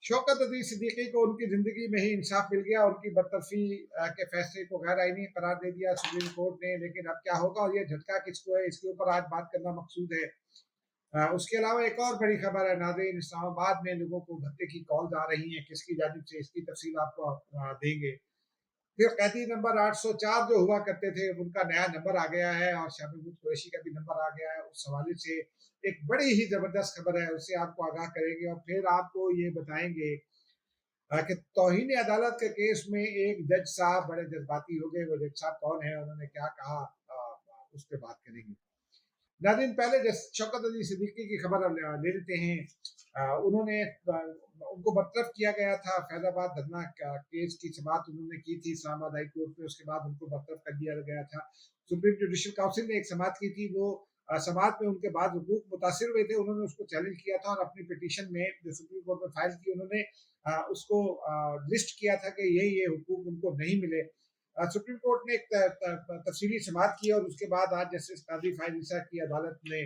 शौकत अजीज सिद्दीकी को उनकी जिंदगी में ही इंसाफ मिल गया, उनकी बदतरफी के फैसले को गैर आईनी करार दे दिया सुप्रीम कोर्ट ने। लेकिन अब क्या होगा और ये झटका किसको है, इसके ऊपर आज बात करना मकसूद है। उसके अलावा एक और बड़ी खबर है नाज़रीन, इस्लामाबाद में लोगों को भत्ते की कॉल्स आ रही हैं, किसकी जानिब से, इसकी तफसील आपको देंगे। फिर कैदी नंबर 804 जो हुआ करते थे उनका नया नंबर आ गया है और शाह महमूद कुरैशी का भी नंबर आ गया है। उस हवाले से एक बड़ी ही जबरदस्त खबर है, उससे आपको आगाह करेंगे और फिर आपको ये बताएंगे कि तौहीन अदालत के केस में एक जज साहब बड़े जज्बाती हो गए। वो जज साहब कौन है, उन्होंने क्या कहा, उस पर बात करेंगे। नाज़रीन, पहले शौकत अली सिद्दीकी की खबर ले लेते हैं। उन्होंने उनको बरतरफ किया गया था, फैजाबाद धरना केस की समाअत उन्होंने की थी इस्लामाबाद हाई कोर्ट में, उसके बाद उनको बरतरफ कर दिया गया था। सुप्रीम जुडिशल काउंसिल ने एक समाअत की थी, वो समाअत में उनके बाद हुकूक मुतासिर हुए थे, उन्होंने उसको चैलेंज किया था और अपनी पिटीशन में जो सुप्रीम कोर्ट में फाइल की उन्होंने उसको लिस्ट किया था कि ये हुकूक उनको नहीं मिले। सुप्रीम कोर्ट ने एक तफसीली समाअत की और उसके बाद आज जस्टिस काजी फाइज ईसा की अदालत ने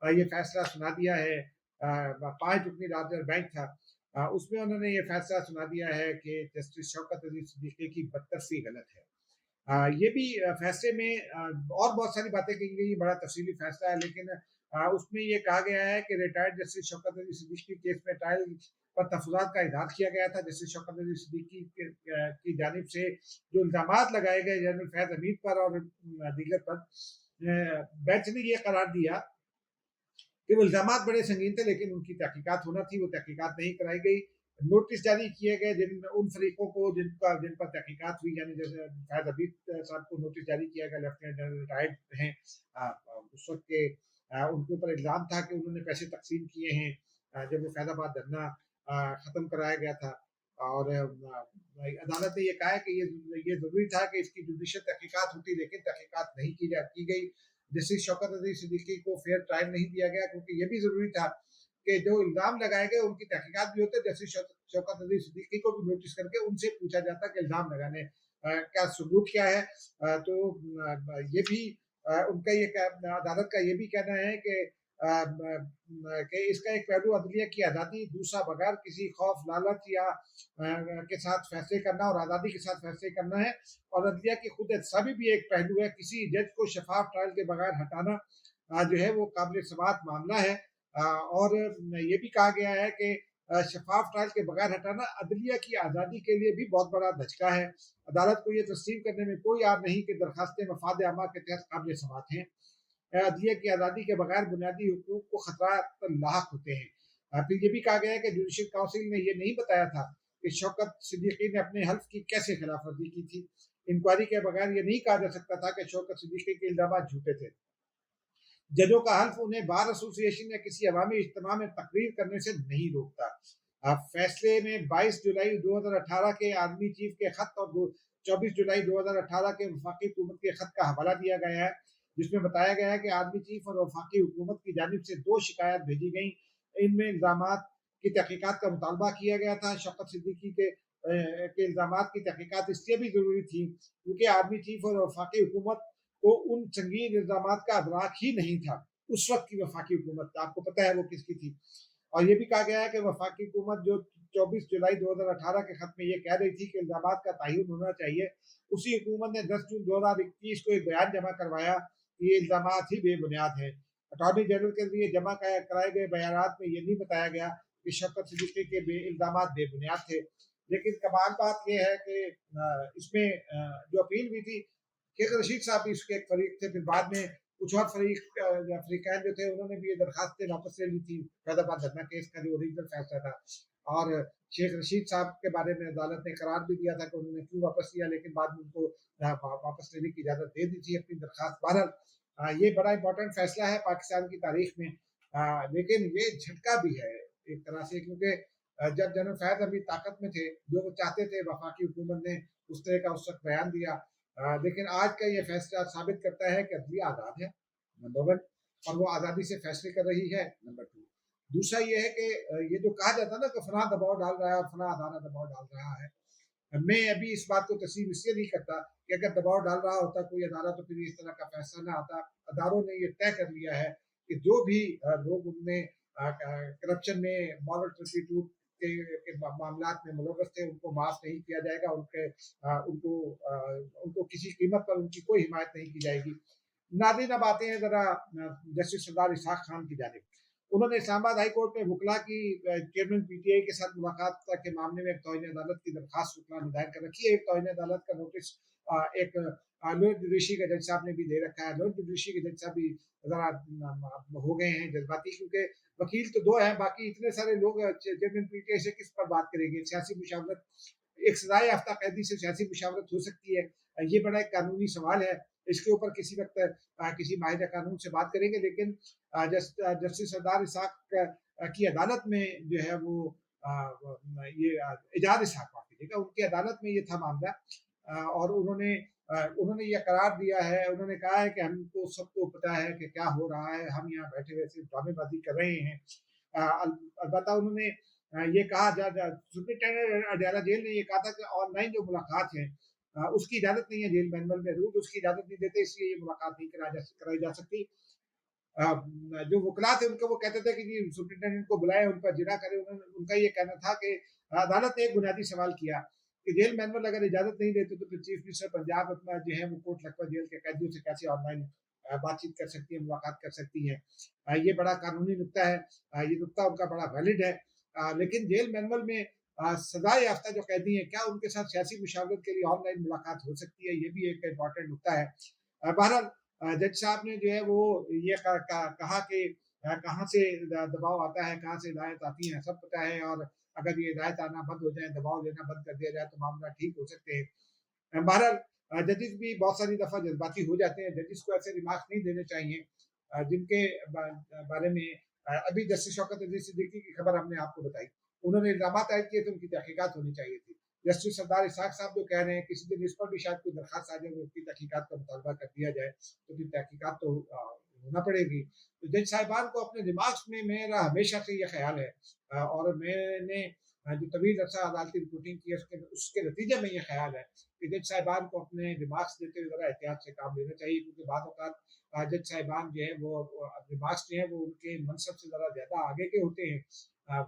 ये फैसला सुना दिया है। 5 रुकनी राजर बेंच था, उसमें उन्होंने ये फैसला सुना दिया है कि जस्टिस शौकत अली सिद्दीकी की बदतरफी गलत है। ये भी फैसले में और बहुत सारी बातें की गई, बड़ा तफसीली फैसला है, लेकिन उसमें ये कहा गया है कि retired justice Shaukat Ali Siddiqui case में ट्रायल पर तफज़ात का इज़हार किया गया था। जस्टिस शौकत अली सिद्दीकी की जानिब से जो इल्ज़ामात लगाए गए जनरल फैज़ हमीद पर और दीगर पर, बेंच ने ये करार दिया कि वो इल्ज़ामात बड़े संगीन थे, लेकिन उनकी तहकीकात होना थी, वो तहकीकात नहीं कराई गई। नोटिस जारी किए गए उन फरीकों को जिन पर तहकीकात हुई, यानी जैसे फैज़ हमीद साहब को नोटिस जारी किया गया, लेफ्टिनेंट जनरल रिटायर्ड हैं उस वक्त के, उनके ऊपर इल्ज़ाम था कि उन्होंने पैसे तकसीम किए हैं जब वो फैज़ाबाद धरना ख़त्म कराया गया था। और अदालत ने ये कहा है कि ये ज़रूरी था कि इसकी जुडिशल तहकीकात होती, लेकिन तहकीकात नहीं की गई। जस्टिस शौकत अली सिद्दीकी को फेयर ट्रायल नहीं दिया गया, क्योंकि ये भी ज़रूरी था कि जो इल्ज़ाम लगाए गए उनकी तहकीकात भी होते। जस्टिस शौकत अली सिद्दीकी को भी नोटिस करके उनसे पूछा जाता कि इल्ज़ाम लगाने का सबूत क्या है। तो ये भी उनका ये अदालत का ये भी कहना है कि इसका एक पहलू अदलिया की आज़ादी, दूसरा बगैर किसी खौफ लालच या के साथ फैसले करना और आज़ादी के साथ फैसले करना है। और अदलिया की खुद एहतसाबी भी एक पहलू है, किसी जज को शफाफ ट्रायल के बगैर हटाना जो है वो काबिल समाअत मामला है। और ये भी कहा गया है कि शफाफ ट्रायल के बगैर हटाना अदलिया की आज़ादी के लिए भी बहुत बड़ा धचका है। अदालत को ये तस्लीम करने में कोई आर नहीं कि दरखास्तें मफाद आमा के तहत काबिल समाअत हैं। अदलिया की आज़ादी के बगैर बुनियादी हुकूक को खतरा लाक होते हैं। फिर ये भी कहा गया है कि जुडिशल काउंसिल ने ये नहीं बताया था कि शौकत सिद्दीकी ने अपने हल्फ की कैसे खिलाफ वर्जी की थी। इंक्वायरी के बगैर ये नहीं कहा जा सकता था कि शौकत सिद्दीकी के इल्ज़ाम झूठे थे। जजों का हल्फ उन्हें बार एसोसिएशन या किसी अवामी इज्तिमा में तकरीर करने से नहीं रोकता। फैसले में 22 जुलाई 2018 के आर्मी चीफ के खत और 24 जुलाई 2018 के वफाकी हुकूमत के खत का हवाला दिया गया है, जिसमें बताया गया है कि आर्मी चीफ और वफाकी हुकूमत की जानिब से 2 शिकायत भेजी गई। इनमें इल्ज़ामात की तहकीकात का मुतालबा किया गया था। शौकत सिद्दीकी के इल्ज़ामात की तहकीकात इसलिए भी ज़रूरी थी क्योंकि आर्मी चीफ और वफाकी हुकूमत को उन संगीन इल्ज़ामात का अदराक ही नहीं था। उस वक्त की वफाकी हुकूमत, आपको पता है वो किसकी थी। और ये भी कहा गया है कि वफाकी हुकूमत जो 24 जुलाई 2018 के खत में ये कह रही थी कि इल्ज़ामात का तयन होना चाहिए, उसी हुकूमत ने 10 जून 2021 को एक बयान जमा करवाया कि ये इल्ज़ामात ही बेबुनियाद हैं। अटॉर्नी जनरल के लिए जमा कराए गए बयानात में ये नहीं बताया गया कि शौकत सिद्दीकी के इल्ज़ामात बेबुनियाद थे। लेकिन कमाल बात यह है कि इसमें जो अपील हुई थी, शेख रशीद साहब भी इसके एक फरीक थे। फिर बाद में कुछ और फरीकैन जो थे उन्होंने भी ये दरखास्तें वापस ले ली थी, फैजाबाद धरना केस का जो ओरिजिनल फैसला था। और शेख रशीद साहब के बारे में अदालत ने करार भी दिया था कि उन्होंने क्यों वापस लिया, लेकिन बाद में उनको वापस लेने की इजाज़त दे दी थी अपनी दरखास्त। बहरहाल ये बड़ा इंपॉर्टेंट फैसला है पाकिस्तान की तारीख में, लेकिन ये झटका भी है एक तरह से, क्योंकि जब जनरल फैज़ हमीद ताकत में थे, जो वो चाहते थे वफाकी हुकूमत ने उस तरह का उस वक्त बयान दिया। लेकिन आज का ये फैसला साबित करता है कि अदलिया आज़ाद है, नंबर 1, और वो आज़ादी से फैसले कर रही है, नंबर 2। दूसरा ये है कि ये जो कहा जाता है ना कि फला दबाव डाल रहा है और फला अदालत दबाव डाल रहा है, मैं अभी इस बात को तस्लीम इसलिए नहीं करता कि अगर दबाव डाल रहा होता कोई अदालत तो फिर इस तरह का फैसला ना आता। अदारों ने ये तय कर लिया है कि जो भी लोग उनमें करप्शन में, मॉरल टर्पिट्यूड के मामलात में मुलव्वस थे उनको माफ नहीं किया जाएगा, उनको किसी कीमत पर उनकी कोई हिमायत नहीं की जाएगी। नाज़रीन, अब आते हैं जरा जस्टिस सरदार इसहाक खान की जानिब। उन्होंने इस्लामाबाद हाई कोर्ट में वकला की चेयरमैन पीटीआई के साथ मुलाकात के मामले में एक तौहीन अदालत की दरखास्त वकला ने दायर कर रखी है। एक तौहीन अदालत का नोटिस एक लोअर जुडिशरी के जज साहब ने भी दे रखा है। लोअर जुडिशरी के जज साहब भी जरा हो गए हैं जज्बाती, क्योंकि वकील तो दो हैं, बाकी इतने सारे लोग चेयरमैन पीटीआई से किस पर बात करेंगे। सियासी मुशावरत, एक सजाए याफ्ता कैदी से सियासी मुशावरत हो सकती है, ये बड़ा एक कानूनी सवाल है। इसके ऊपर किसी वक्त किसी माहिर कानून से बात करेंगे, लेकिन जस्टिस सरदार इसहाक की अदालत में जो है वो ये एजाज इसहाक वाकई उनकी अदालत में ये था मामला, और उन्होंने ये करार दिया है। उन्होंने कहा है कि हमको सबको पता है कि क्या हो रहा है, हम यहाँ बैठे हुए सिर्फ ड्रामेबाजी कर रहे हैं। अलबत्ता उन्होंने ये कहा, सुप्रिंटेंडेंट अडयाला जेल ने ये कहा था कि ऑनलाइन जो मुलाकात है उसकी इजाजत नहीं है, जेल मैनुअल में रूल उसकी इजाजत नहीं देते, इसलिए ये मुलाकात नहीं कराई जा सकती। जो वकला थे उनको वो कहते थे कि जी सुप्रिंटेंडेंट को बुलाए, उन पर जिरा करे। उनका ये कहना था कि अदालत ने एक बुनियादी सवाल किया कि जेल मैनुअल अगर इजाजत नहीं देते तो फिर चीफ मिनिस्टर पंजाब अपना जो है वो कोट लखपत जेल के कैदियों से कैसे ऑनलाइन बातचीत कर सकती है, मुलाकात कर सकती है। ये बड़ा कानूनी नुक्ता है, ये नुक्ता उनका बड़ा वैलिड है। लेकिन जेल मैनुअल में सजाए याफ्ता जो कैदी हैं, क्या उनके साथ सियासी मुशावरत के लिए ऑनलाइन मुलाकात हो सकती है, ये भी एक इम्पॉर्टेंट नुक्ता है। बहरहाल जज साहब ने जो है वो ये कहा कि कहाँ से दबाव आता है, कहाँ से हिदायत आती है, सब पता है, और अगर ये हिदायत आना बंद हो जाए, दबाव लेना बंद कर दिया जाए तो मामला ठीक हो सकते हैं। बहरहाल जजेस भी बहुत सारी दफा जज्बाती हो जाते हैं। जजेस को ऐसे रिमार्क नहीं देने चाहिए जिनके बारे में अभी जस्टिस शौकत अजीज सिद्दीकी की खबर हमने आपको बताई। उन्होंने इल्जाम आयद किए थे, उनकी तहकीकात होनी चाहिए थी। जस्टिस सरदार इसहाक साहब जो कह रहे हैं किसी दिन इस पर भी शायद कोई दरखास्त आ जाए, उसकी तहकीकात का मुतालबा कर दिया जाए, तो फिर तहकीकात तो होना पड़ेगी। तो जज साहिबान को अपने दिमाग में मेरा हमेशा से ये ख्याल है, और मैंने जो तवील अरसा अदालती रिपोर्टिंग की है उसके नतीजे में ये ख्याल है कि जज साहिबान को अपने दिमाग से देते हुए ज़रा एहतियात से काम लेना चाहिए, क्योंकि बाद औक़ात जज साहिबान जो है वो दिमाग जो है वो उनके मनसब से ज़रा ज़्यादा आगे के होते हैं,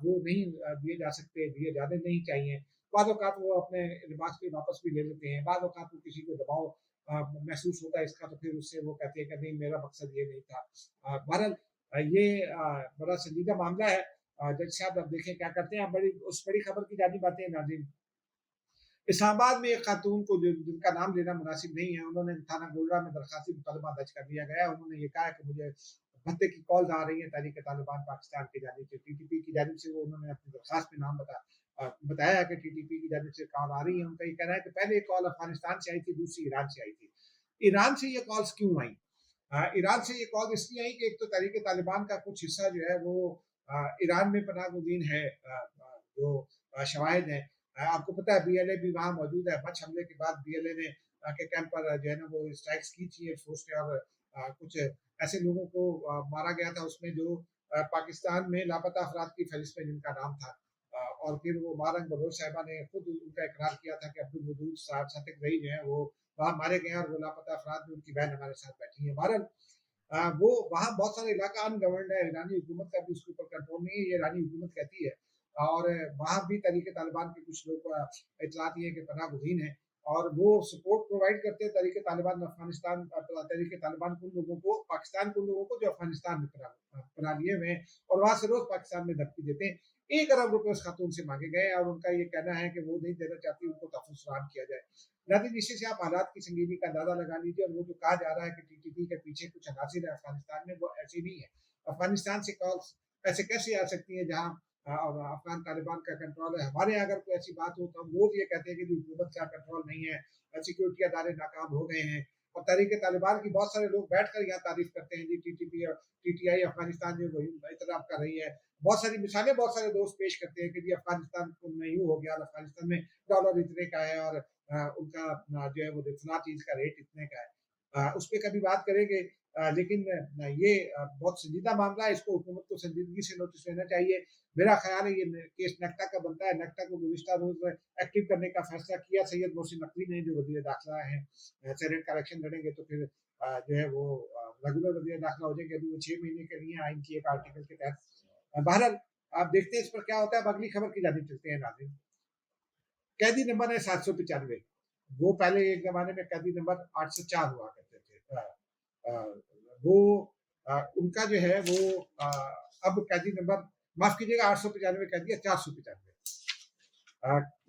वो नहीं दिए जा सकते, दिए जाने नहीं चाहिए। बाद औक़ात वो अपने लिबास पे वापस भी ले लेते हैं, बाद औक़ात वो किसी को दबाव महसूस होता है इसका, तो फिर उससे वो कहते हैं कि नहीं मेरा मकसद ये नहीं था। बहरहाल ये बड़ा संजीदा मामला है। जज साहब अब देखें क्या करते हैं। अब बड़ी खबर की जानिब आते हैं नाज़रीन। इस्लामाबाद में एक खातून को जिनका नाम लेना मुनासिब नहीं है, उन्होंने थाना गोलरा में दरखास्ती मुकदमा दर्ज कर दिया गया है। उन्होंने ये कहा है कि मुझे भत्ते की कॉल्स आ रही हैं तहरीक तालिबान पाकिस्तान की जानिब से, टीटीपी की जानिब से। वो उन्होंने अपनी दरखास्त में नाम बताया है कि टीटीपी की जानिब से कॉल आ रही है। उनका ये कहना है कि पहले एक कॉल अफगानिस्तान से आई थी, दूसरी ईरान से आई थी। ईरान से ये कॉल्स क्यों आई? ईरान से ये कॉल इसलिए आई कि एक तो तहरीक तालिबान का कुछ हिस्सा जो है वो ईरान में पनाह गुज़ीन है, जो शवाहिद हैं। आपको पता है बीएलए भी वहाँ मौजूद है। बच हमले के बाद बीएलए ने के कैंप पर जो है ना वो स्ट्राइक्स की थी एयरफोर्स ने, और कुछ ऐसे लोगों को मारा गया था उसमें जो पाकिस्तान में लापता अफराद की फहरिस्त में जिनका नाम था। और फिर वो मारंग बलोच साहिबा ने खुद उनका इकरार किया था कि अब्दुल वदूद सादिक रही जो है वो वहाँ मारे गए हैं, और वो लापता अफराद में उनकी बहन हमारे साथ बैठी है। बहरहाल वो वहाँ बहुत सारा इलाका अनगवर्नड है, ईरानी हुकूमत का भी उसके ऊपर कंट्रोल नहीं है, ये ईरानी हुकूमत कहती है। और वहाँ भी तहरीक तालिबान के कुछ लोग इतलात ये है कि पनाह गुज़ीन है, और वो सपोर्ट प्रोवाइड करते हैं तहरीक तालिबान अफगानिस्तान, तहरीक तालिबान उन लोगों को, पाकिस्तान के उन लोगों को जो अफगानिस्तान में पनाह लिए हुए हैं, और वहाँ से रोज पाकिस्तान में धमकी देते हैं। 1 अरब रुपए उस खातून से मांगे गए, और उनका ये कहना है कि वो नहीं देना चाहती, उनको तहफ़्फ़ुज़ फराहम किया जाए। नाज़रीन, इसी से आप हालात की संगीनी का अंदाजा लगा लीजिए। और वो जो कहा जा रहा है कि टीटीपी के पीछे कुछ अनासिर है अफगानिस्तान में, वो ऐसी नहीं है। अफगानिस्तान से कॉल्स ऐसे कैसे आ सकती है जहाँ अफगान तालिबान का कंट्रोल है? हमारे यहाँ अगर कोई ऐसी बात हो तो हम रोज ये कहते हैं कि हुकूमत का कंट्रोल नहीं है, सिक्योरिटी अदारे नाकाम हो गए हैं। और तहरीक तालिबान की बहुत सारे लोग बैठकर यहाँ तारीफ करते हैं जी, टीटीपी और टीटीआई अफगानिस्तान जो वही इतराफ़ कर रही है। बहुत सारी मिसालें बहुत सारे दोस्त पेश करते हैं कि जी अफगानिस्तान में यूँ हो गया, और अफगानिस्तान में डॉलर इतने का है, और उनका जो है वो फला चीज़ का रेट इतने का है। उस पर कभी बात करेंगे। लेकिन ये बहुत संजीदा मामला है, इसको हुकूमत को संजीदगी से नोटिस लेना चाहिए। मेरा ख्याल है ये केस नेक्टा का बनता है। नेक्टा को गुज़िश्ता रोज़ एक्टिव करने का फैसला किया सैयद मोहसिन नकवी ने, जो वज़ीर दाखिला हैं। सेनेट का इलेक्शन लड़ेंगे तो फिर जो है वो रेगुलर वज़ीर दाखिला हो जाएंगे। अभी वो 6 महीने के लिए आइन की एक आर्टिकल के तहत। बहरहाल आप देखते हैं इस पर क्या होता है। अब अगली खबर की जानिब चलते हैं नाज़रीन। कैदी नंबर है 795। वो पहले एक जमाने में कैदी नंबर 804 हुआ करते थे। वो उनका जो है वो अब कैदी नंबर, माफ कीजिएगा, 895 कह दिया, 495।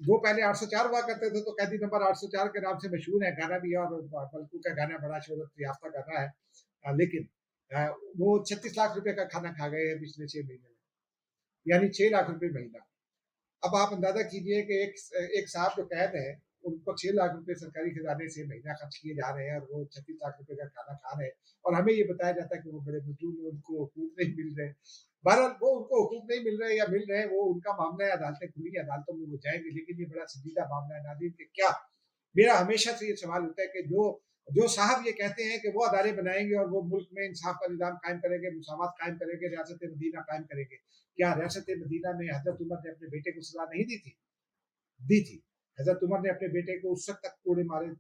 वो पहले 804 हुआ करते थे, तो कैदी नंबर 804 के नाम से मशहूर है। गाना भी है, और पलकू का गाना बड़ा शोहरत याफ्ता गाना है। लेकिन वो 36 लाख रुपए का खाना खा गए हैं पिछले 6 महीने में, यानी 6 लाख रुपए महीना। अब आप अंदाजा कीजिए कि एक साहब जो कैद है, उनको 6 लाख रुपए सरकारी खजाने से महीना खर्च किए जा रहे हैं, और वो 36 लाख रुपए का खाना खा रहे हैं, और हमें ये बताया जाता है कि वो बड़े मजदूर हैं, उनको हकूक नहीं मिल रहे। बहरहाल वो उनको हकूक नहीं मिल रहे या मिल रहे हैं, वो उनका मामला है, अदालतें खुली हैं, अदालतों में वो जाएंगे। लेकिन ये बड़ा संजीदा मामला है नाज़रीन कि क्या, मेरा हमेशा से ये सवाल होता है कि जो साहब ये कहते हैं कि वो अदारे बनाएंगे और वो मुल्क में इंसाफ का निज़ाम कायम करेंगे, मुसावात कायम करेंगे, रियासत मदीना कायम करेंगे, क्या रियासत मदीना में हज़रत उमर ने अपने बेटे को सज़ा नहीं दी थी? दी थी। हज़रत उमर ने अपने बेटे को उस वक़्त तक कोड़े मारे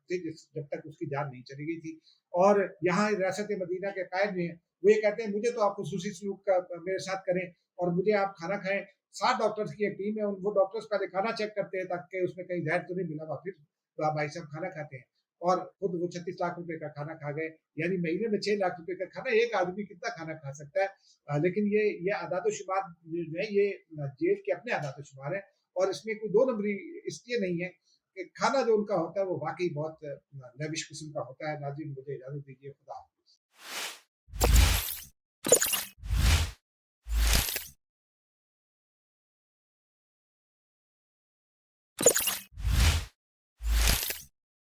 थे जब तक उसकी जान नहीं चली गई थी। और यहाँ रियासत मदीना के कायद में वो ये कहते हैं, मुझे तो आप खुसूसी सलूक का मेरे साथ करें और मुझे आप खाना खाएँ। 7 डॉक्टर्स की एक टीम है, वो डॉक्टर्स पहले खाना चेक करते हैं ताकि उसमें कहीं ज़हर तो नहीं मिला हुआ, फिर तो आप भाई साहब खाना खाते हैं। और खुद वो 36 लाख रुपए का खाना खा गए, यानी महीने में 6 लाख रुपए का खाना, एक आदमी कितना खाना खा सकता है? लेकिन ये आदाद-ओ-शुमार जो है, ये जेल के अपने आदाद-ओ-शुमार हैं, और इसमें कोई 2 नंबरी इसलिए नहीं है कि खाना जो उनका होता है वो वाक़ई बहुत लविश किस्म का होता है। नाज़रीन, मुझे इजाज़त दीजिए। खुदा